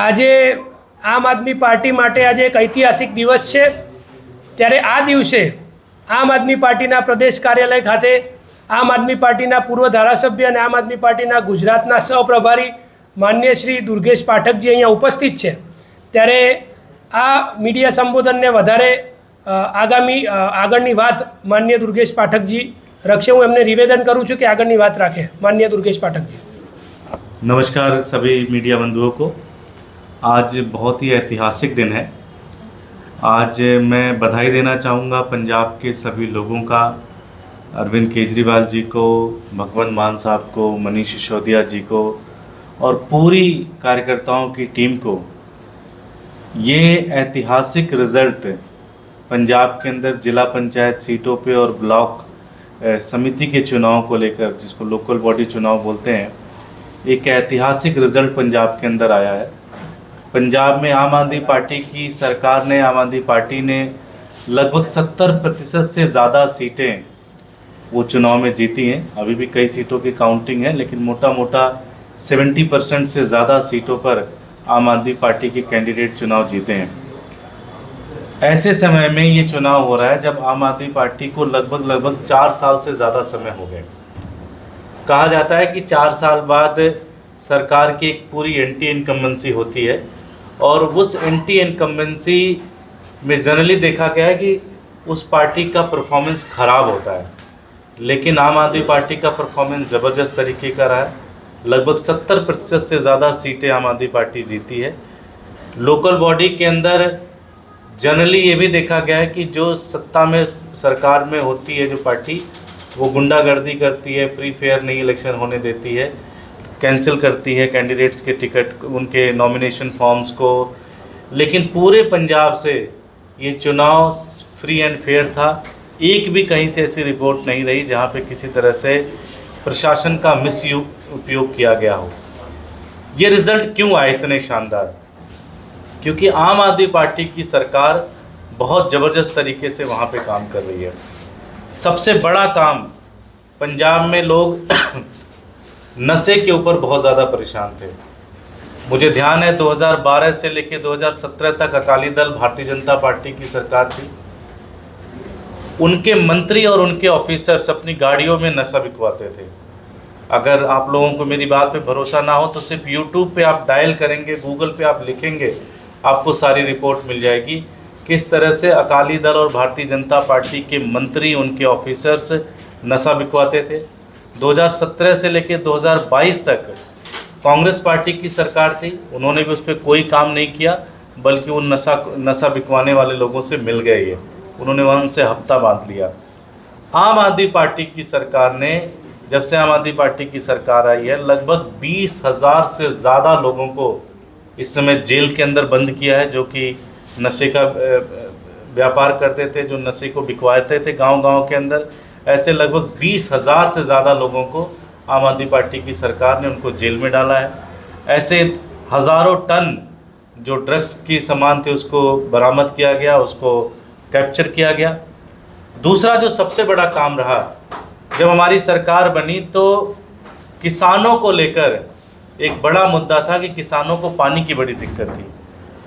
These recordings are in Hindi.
આજે આમ આદમી પાર્ટી માટે આજે એક ઐતિહાસિક દિવસ છે। ત્યારે આ દિવસે આમ આદમી પાર્ટીના પ્રદેશ કાર્યાલય ખાતે આમ આદમી પાર્ટીના પૂર્વ ધારાસભ્ય અને આમ આદમી પાર્ટીના ગુજરાતના સહપ્રભારી માન્ય શ્રી દુર્ગેશ પાઠકજી અહીંયા ઉપસ્થિત છે। ત્યારે આ મીડિયા સંબોધનને વધારે આગળની વાત માન્ય દુર્ગેશ પાઠકજી रखे। हूँ एमने निवेदन करूँ छूँ कि आगळनी बात राखे माननीय दुर्गेश पाठक जी। नमस्कार सभी मीडिया बंधुओं को। आज बहुत ही ऐतिहासिक दिन है। आज मैं बधाई देना चाहूँगा पंजाब के सभी लोगों का, अरविंद केजरीवाल जी को, भगवंत मान साहब को, मनीष सिसोदिया जी को और पूरी कार्यकर्ताओं की टीम को। ये ऐतिहासिक रिज़ल्ट पंजाब के अंदर जिला पंचायत सीटों पे और ब्लॉक समिति के चुनाव को लेकर, जिसको लोकल बॉडी चुनाव बोलते हैं, एक ऐतिहासिक रिज़ल्ट पंजाब के अंदर आया है। पंजाब में आम आदमी पार्टी की सरकार ने, आम आदमी पार्टी ने लगभग 70% से ज़्यादा सीटें वो चुनाव में जीती हैं। अभी भी कई सीटों की काउंटिंग है, लेकिन मोटा मोटा 70% से ज़्यादा सीटों पर आम आदमी पार्टी के कैंडिडेट चुनाव जीते हैं। ऐसे समय में ये चुनाव हो रहा है जब आम आदमी पार्टी को लगभग 4 साल से ज़्यादा समय हो गए। कहा जाता है कि 4 साल बाद सरकार की एक पूरी एंटी इनकम्बेंसी होती है, और उस एंटी इनकम्बेंसी में जनरली देखा गया है कि उस पार्टी का परफॉर्मेंस ख़राब होता है, लेकिन आम आदमी पार्टी का परफॉर्मेंस ज़बरदस्त तरीके का रहा है। लगभग 70% से ज़्यादा सीटें आम आदमी पार्टी जीती है। लोकल बॉडी के अंदर जनरली ये भी देखा गया है कि जो सत्ता में सरकार में होती है जो पार्टी, वो गुंडागर्दी करती है, फ्री फेयर नहीं इलेक्शन होने देती है, कैंसिल करती है कैंडिडेट्स के टिकट, उनके नॉमिनेशन फॉर्म्स को। लेकिन पूरे पंजाब से ये चुनाव फ्री एंड फेयर था। एक भी कहीं से ऐसी रिपोर्ट नहीं रही जहाँ पे किसी तरह से प्रशासन का उपयोग किया गया हो। ये रिज़ल्ट क्यों आए इतने शानदार? क्योंकि आम आदमी पार्टी की सरकार बहुत ज़बरदस्त तरीके से वहाँ पे काम कर रही है। सबसे बड़ा काम, पंजाब में लोग नशे के ऊपर बहुत ज़्यादा परेशान थे। मुझे ध्यान है 2012 से लेकर 2017 तक अकाली दल भारतीय जनता पार्टी की सरकार थी। उनके मंत्री और उनके ऑफिसर्स अपनी गाड़ियों में नशा बिकवाते थे। अगर आप लोगों को मेरी बात पे भरोसा ना हो तो सिर्फ यूट्यूब पे आप डायल करेंगे, गूगल पे आप लिखेंगे, आपको सारी रिपोर्ट मिल जाएगी किस तरह से अकाली दल और भारतीय जनता पार्टी के मंत्री, उनके ऑफिसर्स नशा बिकवाते थे। 2017 से लेकर 2022 तक कांग्रेस पार्टी की सरकार थी, उन्होंने भी उस पर कोई काम नहीं किया, बल्कि उन नशा बिकवाने वाले लोगों से मिल गए। ये उन्होंने वहाँ उनसे हफ्ता बांध लिया। आम आदमी पार्टी की सरकार ने, जब से आम आदमी पार्टी की सरकार आई है, लगभग 20,000 से ज़्यादा लोगों को इस समय जेल के अंदर बंद किया है, जो कि नशे का व्यापार करते थे, जो नशे को बिकवाते थे गांव-गांव के अंदर। ऐसे लगभग 20,000 से ज़्यादा लोगों को आम आदमी पार्टी की सरकार ने उनको जेल में डाला है। ऐसे हज़ारों टन जो ड्रग्स की सामान थे उसको बरामद किया गया, उसको कैप्चर किया गया। दूसरा जो सबसे बड़ा काम रहा, जब हमारी सरकार बनी तो किसानों को लेकर एक बड़ा मुद्दा था कि किसानों को पानी की बड़ी दिक्कत थी।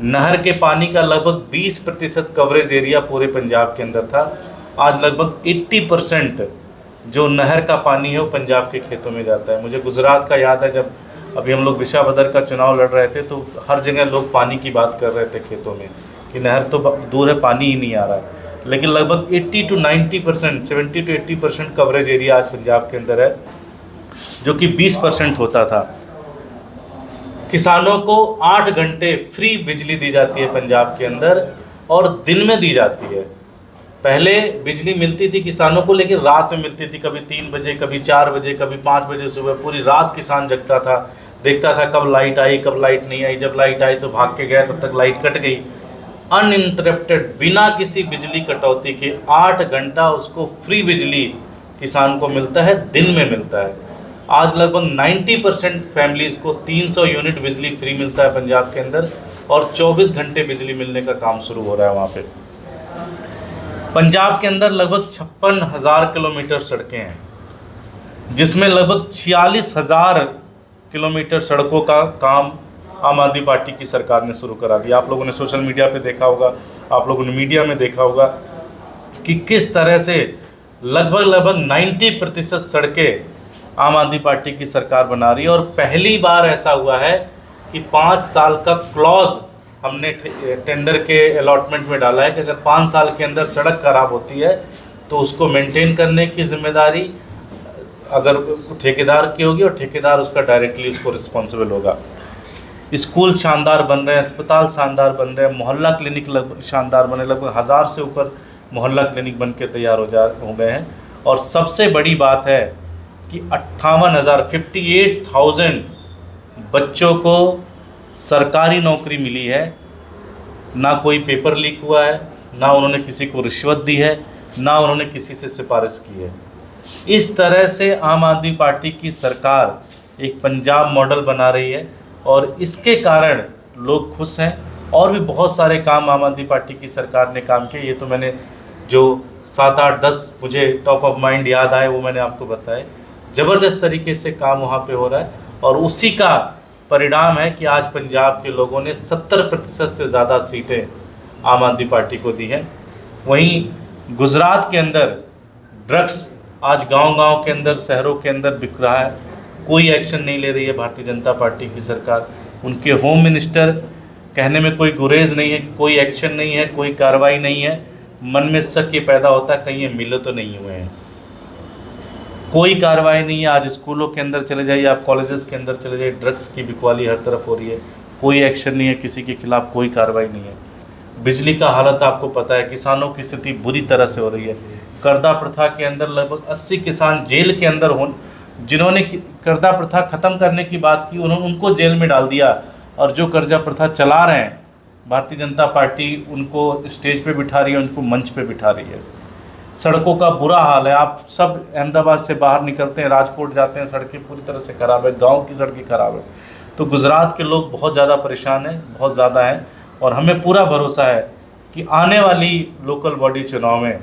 नहर के पानी का लगभग 20% कवरेज एरिया पूरे पंजाब के अंदर था। आज लगभग 80% जो नहर का पानी है वो पंजाब के खेतों में जाता है। मुझे गुजरात का याद है, जब अभी हम लोग विशाबदर का चुनाव लड़ रहे थे तो हर जगह लोग पानी की बात कर रहे थे खेतों में कि नहर तो दूर है, पानी ही नहीं आ रहा है। लेकिन लगभग 80 to 90%, 70 to 80% कवरेज एरिया आज पंजाब के अंदर है, जो कि 20% होता था। किसानों को 8 घंटे फ्री बिजली दी जाती है पंजाब के अंदर, और दिन में दी जाती है। पहले बिजली मिलती थी किसानों को, लेकिन रात में मिलती थी, कभी 3 बजे, कभी 4 बजे, कभी 5 बजे सुबह। पूरी रात किसान जगता था, देखता था कब लाइट आई, कब लाइट नहीं आई। जब लाइट आई तो भाग के गया, तब तक लाइट कट गई। अनइंटरप्टेड, बिना किसी बिजली कटौती के 8 घंटा उसको फ्री बिजली किसान को मिलता है, दिन में मिलता है। आज लगभग 90% फैमिलीज़ को 300 यूनिट बिजली फ्री मिलता है पंजाब के अंदर, और 24 घंटे बिजली मिलने का काम शुरू हो रहा है वहाँ पे। पंजाब के अंदर लगभग 56,000 किलोमीटर सड़कें हैं, जिसमें लगभग 46,000 किलोमीटर सड़कों का काम आम आदमी पार्टी की सरकार ने शुरू करा दिया। आप लोगों ने सोशल मीडिया पे देखा होगा, आप लोगों ने मीडिया में देखा होगा कि किस तरह से लगभग 90% सड़कें आम आदमी पार्टी की सरकार बना रही है। और पहली बार ऐसा हुआ है कि 5 साल का क्लॉज हमने टेंडर के अलॉटमेंट में डाला है कि अगर 5 साल के अंदर सड़क खराब होती है तो उसको मेंटेन करने की जिम्मेदारी अगर ठेकेदार की होगी और ठेकेदार उसका डायरेक्टली उसको रिस्पॉन्सिबल होगा। स्कूल शानदार बन रहे हैं, अस्पताल शानदार बन रहे हैं, मोहल्ला क्लिनिक शानदार बने, लगभग 1000 से ऊपर मोहल्ला क्लिनिक बन के तैयार हो गए हैं। और सबसे बड़ी बात है कि 58,000 बच्चों को सरकारी नौकरी मिली है। ना कोई पेपर लीक हुआ है, ना उन्होंने किसी को रिश्वत दी है, ना उन्होंने किसी से सिफारिश की है। इस तरह से आम आदमी पार्टी की सरकार एक पंजाब मॉडल बना रही है और इसके कारण लोग खुश हैं। और भी बहुत सारे काम आम आदमी पार्टी की सरकार ने काम किए। ये तो मैंने जो 7, 8, 10 मुझे टॉप ऑफ माइंड याद आए वो मैंने आपको बताए। ज़बरदस्त तरीके से काम वहाँ पे हो रहा है और उसी का परिणाम है कि आज पंजाब के लोगों ने 70% से ज़्यादा सीटें आम आदमी पार्टी को दी हैं। वहीं गुजरात के अंदर ड्रग्स आज गांव-गांव के अंदर, शहरों के अंदर बिक रहा है। कोई एक्शन नहीं ले रही है भारतीय जनता पार्टी की सरकार। उनके होम मिनिस्टर कहने में कोई गुरेज नहीं है, कोई एक्शन नहीं है, कोई कार्रवाई नहीं है। मन में शक ये पैदा होता है कहीं ये मिले तो नहीं हुए हैं। कोई कार्रवाई नहीं है। आज स्कूलों के अंदर चले जाइए, आप कॉलेजेस के अंदर चले जाइए, ड्रग्स की बिकवाली हर तरफ हो रही है। कोई एक्शन नहीं है, किसी के खिलाफ कोई कार्रवाई नहीं है। बिजली का हालत आपको पता है, किसानों की स्थिति बुरी तरह से हो रही है। कर्जा प्रथा के अंदर लगभग 80 किसान जेल के अंदर हो, जिन्होंने कर्जा प्रथा ख़त्म करने की बात की उन्होंने उनको जेल में डाल दिया। और जो कर्जा प्रथा चला रहे हैं भारतीय जनता पार्टी उनको स्टेज पे बिठा रही है, उनको मंच पे बिठा रही है। सड़कों का बुरा हाल है। आप सब अहमदाबाद से बाहर निकलते हैं, राजकोट जाते हैं, सड़कें पूरी तरह से ख़राब है, गांव की सड़कें ख़राब है। तो गुजरात के लोग बहुत ज़्यादा परेशान हैं, बहुत ज़्यादा हैं। और हमें पूरा भरोसा है कि आने वाली लोकल बॉडी चुनाव में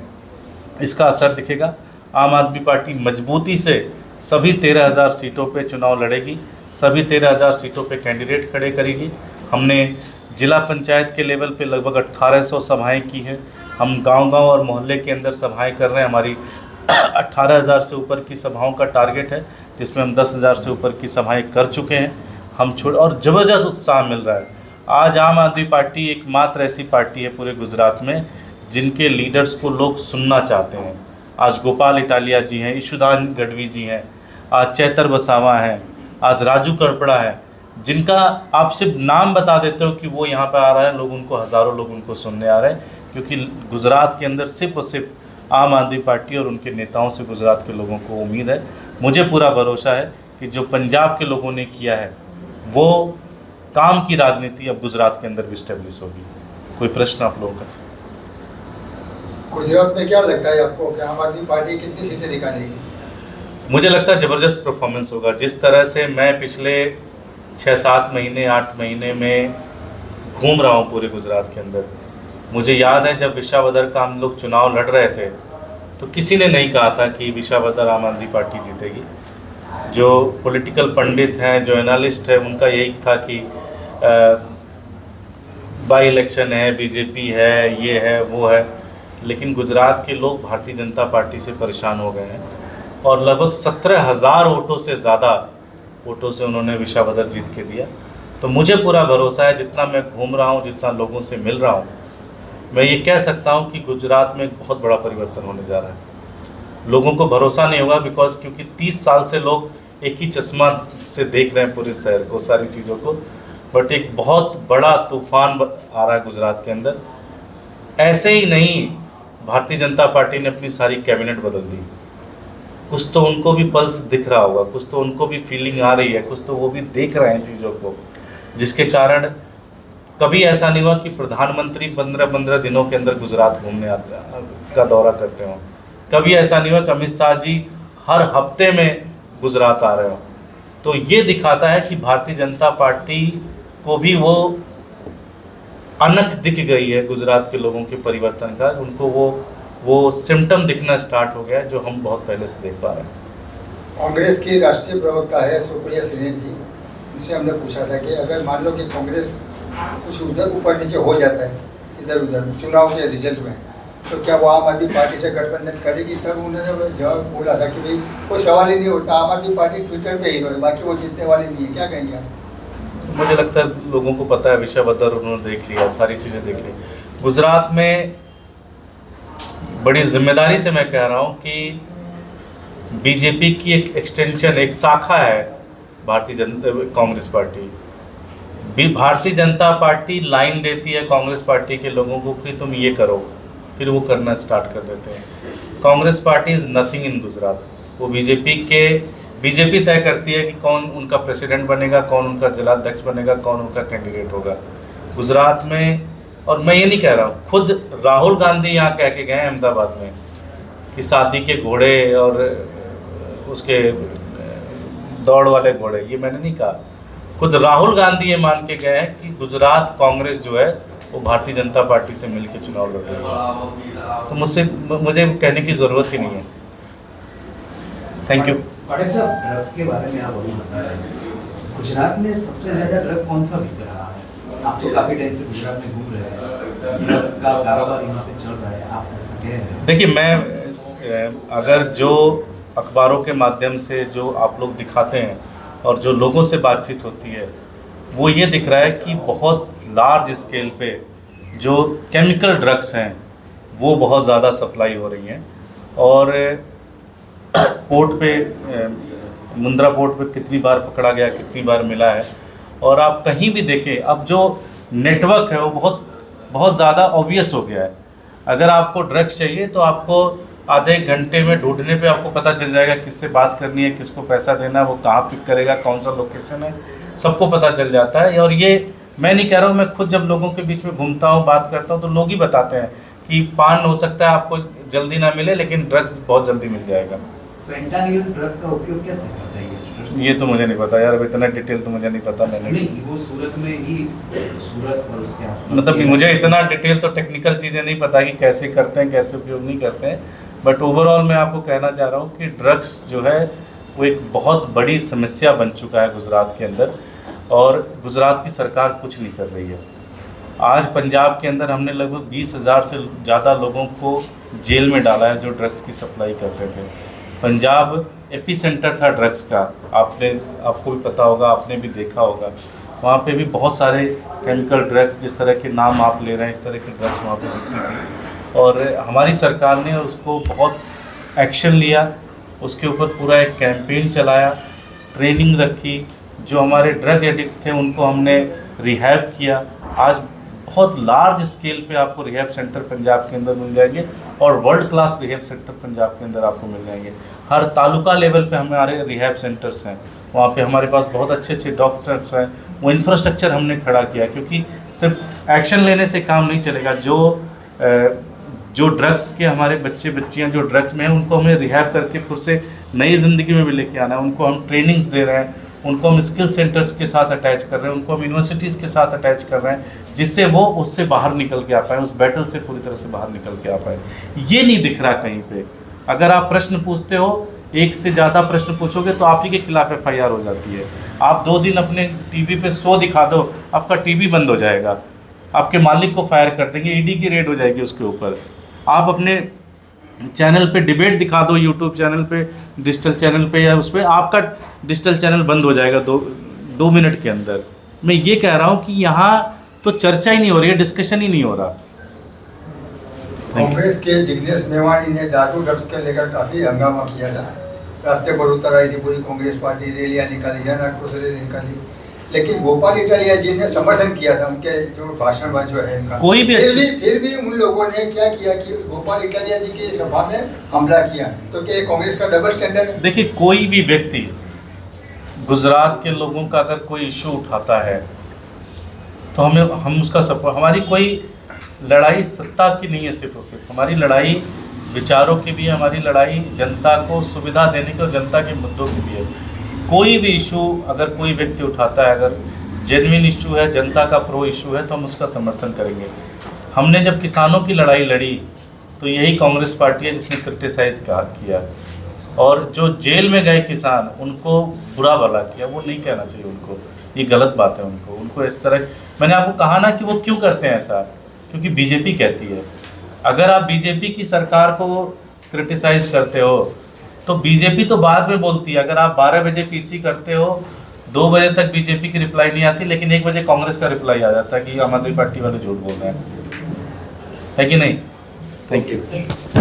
इसका असर दिखेगा। आम आदमी पार्टी मजबूती से सभी 13,000 सीटों पे चुनाव लड़ेगी, सभी 13,000 सीटों पे कैंडिडेट खड़े करेगी। हमने जिला पंचायत के लेवल पे लगभग 1800 सभाएं की हैं। हम गांव-गांव और मोहल्ले के अंदर सभाएं कर रहे हैं। हमारी 18,000 से ऊपर की सभाओं का टारगेट है, जिसमें हम 10,000 से ऊपर की सभाएं कर चुके हैं। हम और ज़बरदस्त उत्साह मिल रहा है। आज आम आदमी पार्टी एकमात्र ऐसी पार्टी है पूरे गुजरात में जिनके लीडर्स को लोग सुनना चाहते हैं। आज गोपाल इटालिया जी हैं, ईशुदान गढ़वी जी हैं, आज चैतर वसावा हैं, आज राजू करपड़ा है, जिनका आप सिर्फ नाम बता देते हो कि वो यहाँ पर आ रहा है, लोग उनको, हज़ारों लोग उनको सुनने आ रहे हैं। क्योंकि गुजरात के अंदर सिर्फ और सिर्फ आम आदमी पार्टी और उनके नेताओं से गुजरात के लोगों को उम्मीद है। मुझे पूरा भरोसा है कि जो पंजाब के लोगों ने किया है वो काम की राजनीति अब गुजरात के अंदर भी स्टेब्लिश होगी। कोई प्रश्न आप लोगों का? गुजरात में क्या लगता है आपको कि आम आदमी पार्टी कितनी सीटें निकालेगी? मुझे लगता है ज़बरदस्त परफॉर्मेंस होगा। जिस तरह से मैं पिछले 6-7 महीने 8 महीने में घूम रहा हूँ पूरे गुजरात के अंदर, मुझे याद है जब विशावदर का हम लोग चुनाव लड़ रहे थे तो किसी ने नहीं कहा था कि विशावदर आम आदमी पार्टी जीतेगी। जो पॉलिटिकल पंडित हैं, जो एनालिस्ट है, उनका यही था कि बाई इलेक्शन है, बीजेपी है, ये है, वो है। लेकिन गुजरात के लोग भारतीय जनता पार्टी से परेशान हो गए हैं और लगभग 17,000 वोटों से ज़्यादा वोटों से उन्होंने विशावदर जीत के दिया। तो मुझे पूरा भरोसा है, जितना मैं घूम रहा हूँ, जितना लोगों से मिल रहा हूँ, मैं ये कह सकता हूँ कि गुजरात में एक बहुत बड़ा परिवर्तन होने जा रहा है। लोगों को भरोसा नहीं होगा क्योंकि 30 साल से लोग एक ही चश्मा से देख रहे हैं पूरे शहर को, सारी चीज़ों को। बट एक बहुत बड़ा तूफान आ रहा है गुजरात के अंदर। ऐसे ही नहीं, भारतीय जनता पार्टी ने अपनी सारी कैबिनेट बदल दी। कुछ तो उनको भी पल्स दिख रहा होगा, कुछ तो उनको भी फीलिंग आ रही है, कुछ तो वो भी देख रहे हैं चीज़ों को, जिसके कारण कभी ऐसा नहीं हुआ कि प्रधानमंत्री 15-15 दिनों के अंदर गुजरात घूमने का दौरा करते हों। कभी ऐसा नहीं हुआ कि अमित शाह जी हर हफ्ते में गुजरात आ रहे हो। तो ये दिखाता है कि भारतीय जनता पार्टी को भी वो अनख दिख गई है गुजरात के लोगों के परिवर्तन का। उनको वो सिम्टम दिखना स्टार्ट हो गया है जो हम बहुत पहले से देख पा रहे हैं। कांग्रेस की राष्ट्रीय प्रवक्ता है सुप्रिया श्रीनेत जी, उनसे हमने पूछा था कि अगर मान लो कि कांग्रेस कुछ उधर ऊपर नीचे हो जाता है इधर उधर चुनाव के रिजल्ट में, तो क्या वो आम आदमी पार्टी से गठबंधन करेगी? तब उन्होंने जवाब बोला था कि भाई कोई सवाल ही नहीं उठता, आम आदमी पार्टी ट्विटर पे हीरो है, बाकी वो जीतने वाली नहीं है। क्या कहेंगे आप? मुझे लगता है लोगों को पता है, विषय बदर उन्होंने देख लिया, सारी चीज़ें देख ली। गुजरात में बड़ी जिम्मेदारी से मैं कह रहा हूँ कि बीजेपी की एक एक्सटेंशन, एक शाखा है Bharatiya Janata Congress party. Bharatiya Janata party line देती है कांग्रेस पार्टी के लोगों को कि तुम ये करो, फिर वो करना स्टार्ट कर देते हैं। Congress party is nothing in Gujarat. वो बीजेपी तय करती है कि कौन उनका प्रेसिडेंट बनेगा, कौन उनका जिलाध्यक्ष बनेगा, कौन उनका कैंडिडेट होगा गुजरात में। और मैं ये नहीं कह रहा हूँ, खुद राहुल गांधी यहाँ कह के गए अहमदाबाद में कि शादी के घोड़े और उसके दौड़ वाले घोड़े, ये मैंने नहीं कहा, खुद राहुल गांधी ये मान के गए हैं कि गुजरात कांग्रेस जो है वो भारतीय जनता पार्टी से मिलकर चुनाव लड़ रही है। तो मुझे कहने की ज़रूरत ही नहीं है। Thank you. पाठक साहब, ड्रग के बारे में आप अभी बता रहे हैं, गुजरात में सबसे ज़्यादा ड्रग कौन सा बिक रहा है? आप तो काफ़ी टाइम से गुजरात में घूम रहे हैं, ड्रग का कारोबार यहाँ पे चल रहा है, आप ऐसा कह रहे हैं? देखिए, मैं अगर जो अखबारों के माध्यम से जो आप लोग दिखाते हैं और जो लोगों से बातचीत होती है, वो ये दिख रहा है कि बहुत लार्ज स्केल पे जो केमिकल ड्रग्स हैं वो बहुत ज़्यादा सप्लाई हो रही हैं। और पोर्ट पे मुंद्रा पोर्ट पे कितनी बार पकड़ा गया, कितनी बार मिला है। और आप कहीं भी देखें, अब जो नेटवर्क है वो बहुत ज़्यादा ऑब्वियस हो गया है। अगर आपको ड्रग्स चाहिए तो आपको आधे घंटे में ढूंढने पे आपको पता चल जाएगा किससे बात करनी है, किसको पैसा देना है, वो कहाँ पिक करेगा, कौन सा लोकेशन है, सबको पता चल जाता है। और ये मैं नहीं कह रहा हूँ, मैं खुद जब लोगों के बीच में घूमता हूँ, बात करता हूँ, तो लोग ही बताते हैं कि पान हो सकता है आपको जल्दी ना मिले, लेकिन ड्रग्स बहुत जल्दी मिल जाएगा। फेंटानिल ड्रग का उपयोग कैसे करता है ये तो मुझे नहीं पता यार, अब इतना डिटेल तो मुझे नहीं पता। मैंने नहीं, वो सूरत में ही, सूरत और उसके आसपास, मतलब कि मुझे इतना डिटेल तो टेक्निकल चीज़ें नहीं पता कि कैसे करते हैं, कैसे उपयोग नहीं करते हैं। बट ओवरऑल मैं आपको कहना चाह रहा हूँ कि ड्रग्स जो है वो एक बहुत बड़ी समस्या बन चुका है गुजरात के अंदर, और गुजरात की सरकार कुछ नहीं कर रही है। आज पंजाब के अंदर हमने लगभग 20,000 से ज़्यादा लोगों को जेल में डाला है जो ड्रग्स की सप्लाई करते थे। पंजाब एपी सेंटर था ड्रग्स का, आपको भी पता होगा, आपने भी देखा होगा। वहाँ पे भी बहुत सारे केमिकल ड्रग्स, जिस तरह के नाम आप ले रहे हैं, इस तरह के ड्रग्स वहाँ पे बिकती थी। और हमारी सरकार ने उसको बहुत एक्शन लिया, उसके ऊपर पूरा एक कैंपेन चलाया, ट्रेनिंग रखी। जो हमारे ड्रग एडिक्ट थे उनको हमने रिहैब किया। आज बहुत लार्ज स्केल पे आपको रिहैब सेंटर पंजाब के अंदर मिल जाएंगे, और world class rehab centre Punjab के अंदर आपको मिल जाएंगे। हर तालुका लेवल पे हमारे रिहैब सेंटर्स हैं, वहाँ पे हमारे पास बहुत अच्छे अच्छे डॉक्टर्स हैं। वो इंफ्रास्ट्रक्चर हमने खड़ा किया, क्योंकि सिर्फ एक्शन लेने से काम नहीं चलेगा। जो ड्रग्स के हमारे बच्चे बच्चियाँ जो ड्रग्स में हैं, उनको हमें रिहैब करके फिर से नई ज़िंदगी में भी लेके आना है। उनको हम ट्रेनिंग्स दे रहे हैं, उनको हम स्किल सेंटर्स के साथ अटैच कर रहे हैं, उनको हम यूनिवर्सिटीज़ के साथ अटैच कर रहे हैं, जिससे वो उससे बाहर निकल के आ पाएँ, उस बैटल से पूरी तरह से बाहर निकल के आ पाएँ। ये नहीं दिख रहा कहीं पे। अगर आप प्रश्न पूछते हो, एक से ज़्यादा प्रश्न पूछोगे तो आप ही के खिलाफ FIR हो जाती है। आप 2 दिन अपने टीवी पे शो दिखा दो, आपका टीवी बंद हो जाएगा, आपके मालिक को फायर कर देंगे, ED की रेड हो जाएगी उसके ऊपर। आप अपने चैनल पे डिबेट दिखा दो, यूट्यूब चैनल पे, डिजिटल चैनल पे या उस पर, आपका डिजिटल चैनल बंद हो जाएगा 2 मिनट के अंदर। मैं ये कह रहा हूँ कि यहाँ तो चर्चा ही नहीं हो रही है, डिस्कशन ही नहीं हो रहा। कांग्रेस के जिग्नेश मेवाणी ने दारू ड्रग्स के लेकर काफी हंगामा किया था, रास्ते पर उतर आई थी पूरी कांग्रेस पार्टी, रैलियां निकाली, जन आक्रोश रैली निकाली, लेकिन गोपाल इटालिया जी ने समर्थन किया था उनके जो भाषण में जो है इनका। कोई भी फिर भी उन लोगों ने क्या किया कि गोपाल इटालिया जी की सभा में हमला किया। तो क्या कांग्रेस का डबल स्टैंडर्ड है? देखिए, कोई भी व्यक्ति गुजरात के लोगों का अगर कोई इशू उठाता है तो हम उसका सपोर्ट। हमारी कोई लड़ाई सत्ता की नहीं है, सिर्फ और सिर्फ हमारी लड़ाई विचारों की भी है, हमारी लड़ाई जनता को सुविधा देने की और जनता के मुद्दों की भी है। कोई भी इशू अगर कोई व्यक्ति उठाता है, अगर जेन्युइन इशू है, जनता का प्रो इशू है, तो हम उसका समर्थन करेंगे। हमने जब किसानों की लड़ाई लड़ी तो यही कांग्रेस पार्टी है जिसने क्रिटिसाइज़ किया, और जो जेल में गए किसान उनको बुरा भला किया, वो नहीं कहना चाहिए उनको। ये गलत बात है। उनको इस तरह, मैंने आपको कहा ना कि वो क्यों करते हैं ऐसा, क्योंकि बीजेपी कहती है। अगर आप बीजेपी की सरकार को क्रिटिसाइज करते हो तो बीजेपी तो बाद में बोलती है। अगर आप 12 बजे पीसी करते हो, 2 बजे तक बीजेपी की रिप्लाई नहीं आती, लेकिन 1 बजे कांग्रेस का रिप्लाई आ जाता है कि आम आदमी पार्टी वाले झूठ बोल रहे हैं, है कि नहीं? Thank you.